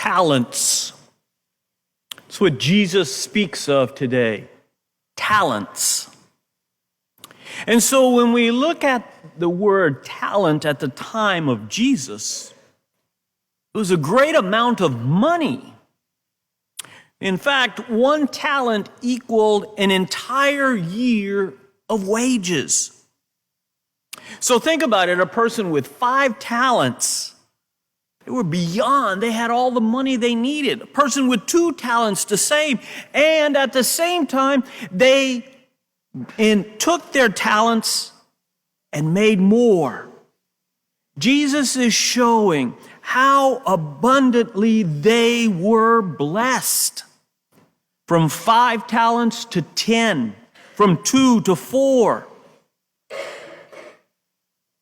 talents. It's what Jesus speaks of today. Talents. And so when we look at the word talent at the time of Jesus, it was a great amount of money. In fact, 1 talent equaled an entire year of wages. So think about it, a person with 5 talents, they were beyond, they had all the money they needed. A person with 2 talents, the same. And at the same time, they took their talents and made more. Jesus is showing how abundantly they were blessed. From 5 talents to 10, from 2 to 4.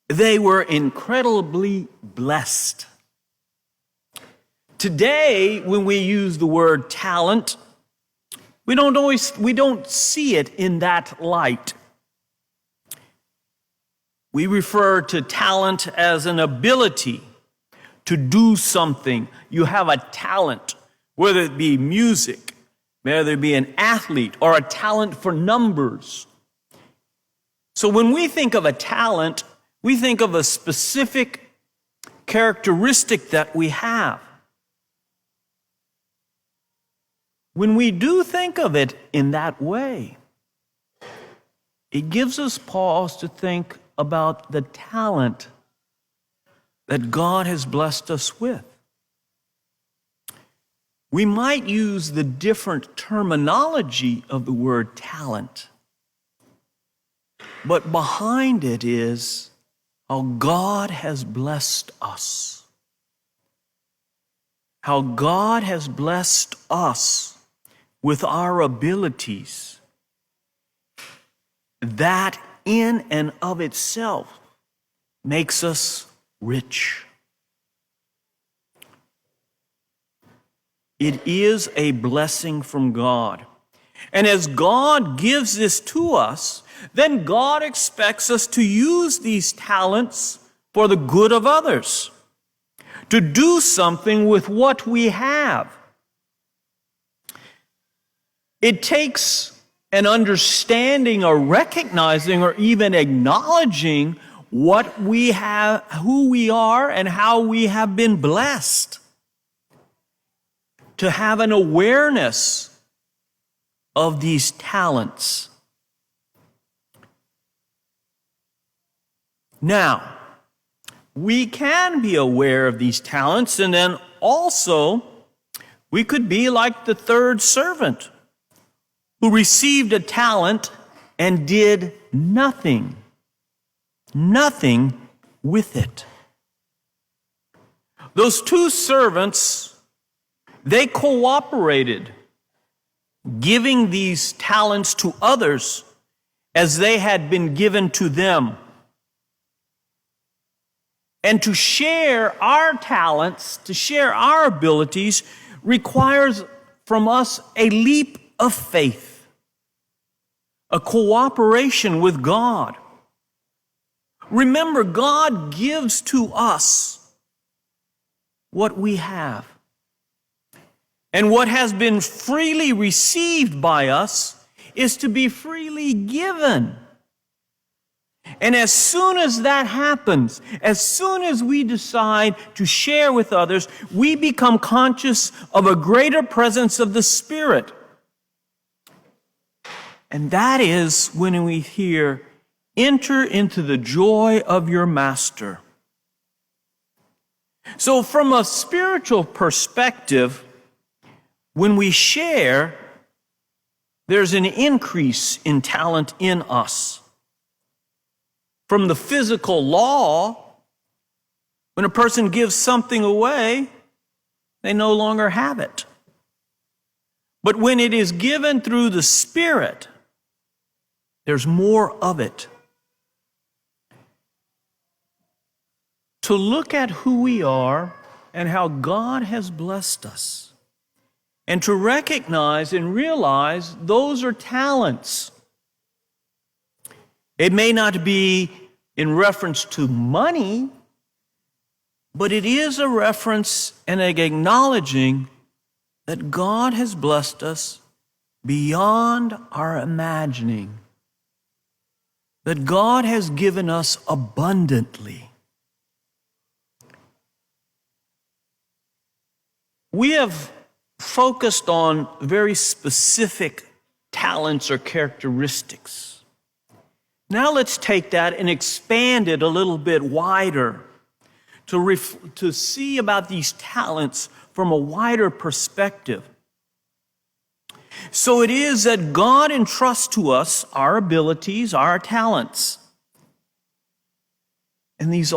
They were incredibly blessed. Today, when we use the word talent, we don't see it in that light. We refer to talent as an ability to do something. You have a talent, whether it be music, whether it be an athlete, or a talent for numbers. So when we think of a talent, we think of a specific characteristic that we have. When we do think of it in that way, it gives us pause to think about the talent that God has blessed us with. We might use the different terminology of the word talent, but behind it is how God has blessed us. How God has blessed us with our abilities. That in and of itself makes us rich. It is a blessing from God. And as God gives this to us, then God expects us to use these talents for the good of others, to do something with what we have. It takes an understanding or recognizing or even acknowledging what we have, who we are, and how we have been blessed. To have an awareness of these talents. Now, we can be aware of these talents, and then also we could be like the third servant who received a talent and did nothing with it. Those 2 servants, they cooperated, giving these talents to others as they had been given to them. And to share our talents, to share our abilities, requires from us a leap of faith, a cooperation with God. Remember, God gives to us what we have. And what has been freely received by us is to be freely given. And as soon as that happens, as soon as we decide to share with others, we become conscious of a greater presence of the Spirit. And that is when we hear, "Enter into the joy of your master." So from a spiritual perspective, when we share, there's an increase in talent in us. From the physical law, when a person gives something away, they no longer have it. But when it is given through the Spirit, there's more of it. To look at who we are and how God has blessed us, and to recognize and realize those are talents. It may not be in reference to money, but it is a reference and an acknowledging that God has blessed us beyond our imagining, that God has given us abundantly. We have focused on very specific talents or characteristics. Now let's take that and expand it a little bit wider to see about these talents from a wider perspective. So it is that God entrusts to us our abilities, our talents. And these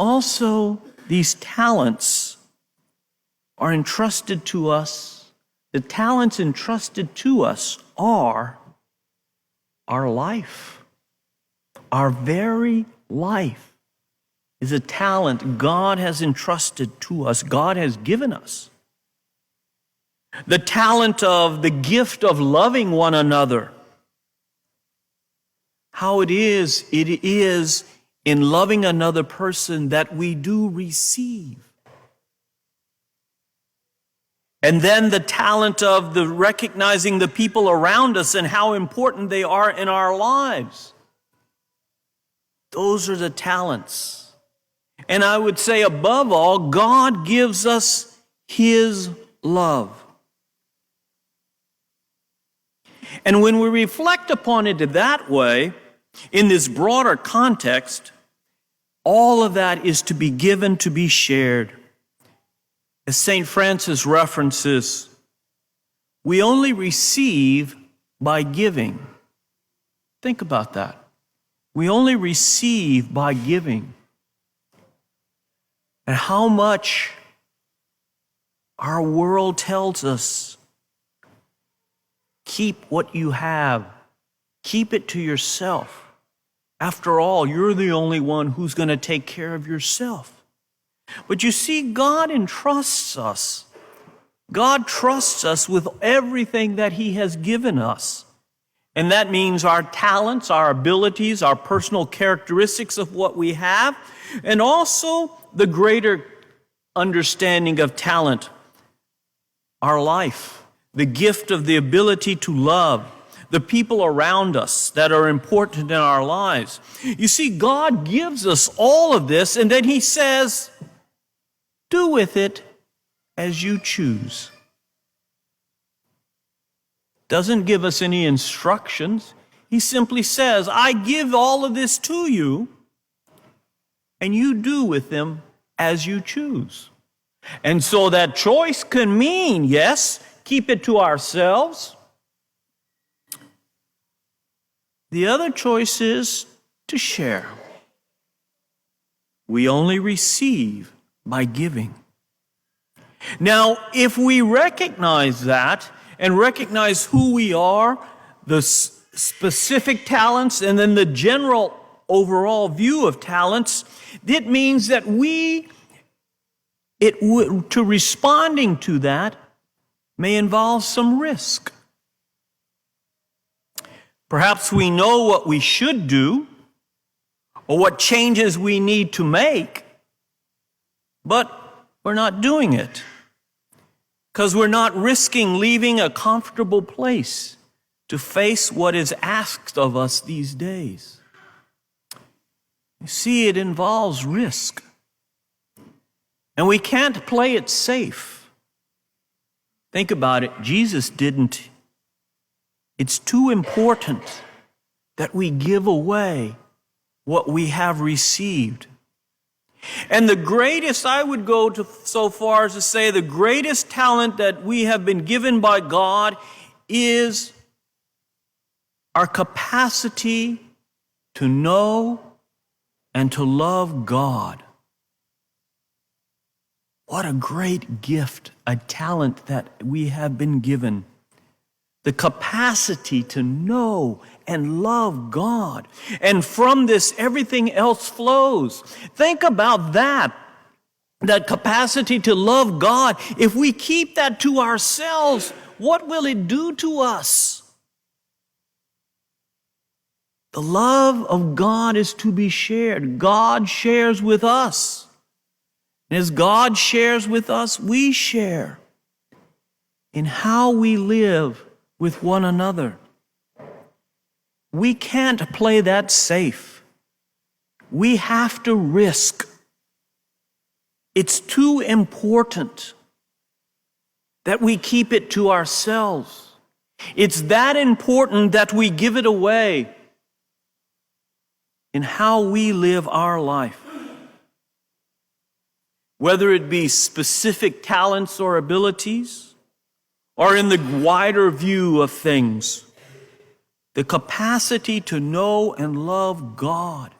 talents are entrusted to us. The talents entrusted to us are our life. Our very life is a talent God has entrusted to us, God has given us. The talent of the gift of loving one another. How it is in loving another person that we do receive. And then the talent of the recognizing the people around us and how important they are in our lives. Those are the talents. And I would say above all, God gives us His love. And when we reflect upon it that way, in this broader context, all of that is to be given, to be shared. As St. Francis references, we only receive by giving. Think about that. We only receive by giving. And how much our world tells us, keep what you have. Keep it to yourself. After all, you're the only one who's going to take care of yourself. But you see, God entrusts us. God trusts us with everything that He has given us. And that means our talents, our abilities, our personal characteristics of what we have, and also the greater understanding of talent, our life, the gift of the ability to love, the people around us that are important in our lives. You see, God gives us all of this, and then He says, do with it as you choose. Doesn't give us any instructions. He simply says, I give all of this to you, and you do with them as you choose. And so that choice can mean, yes, keep it to ourselves. The other choice is to share. We only receive by giving. Now, if we recognize that and recognize who we are, the specific talents, and then the general overall view of talents, it means that to responding to that may involve some risk. Perhaps we know what we should do or what changes we need to make, but we're not doing it because we're not risking leaving a comfortable place to face what is asked of us these days. You see, it involves risk. And we can't play it safe. Think about it. Jesus didn't. It's too important that we give away what we have received. And the greatest, I would go so far as to say, the greatest talent that we have been given by God is our capacity to know and to love God. What a great gift, a talent that we have been given. The capacity to know and love God. And from this, everything else flows. Think about that capacity to love God. If we keep that to ourselves, what will it do to us? The love of God is to be shared. God shares with us. And as God shares with us, we share in how we live with one another. We can't play that safe. We have to risk. It's too important that we keep it to ourselves. It's that important that we give it away in how we live our life. Whether it be specific talents or abilities, or in the wider view of things, the capacity to know and love God.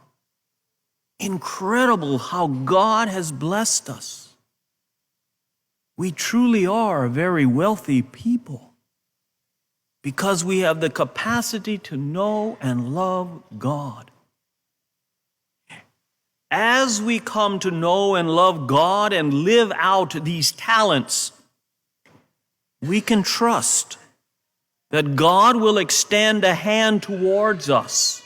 Incredible how God has blessed us. We truly are a very wealthy people because we have the capacity to know and love God. As we come to know and love God and live out these talents, we can trust that God will extend a hand towards us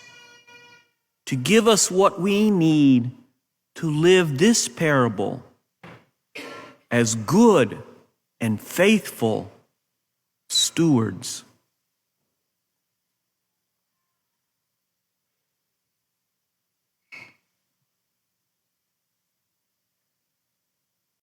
to give us what we need to live this parable as good and faithful stewards.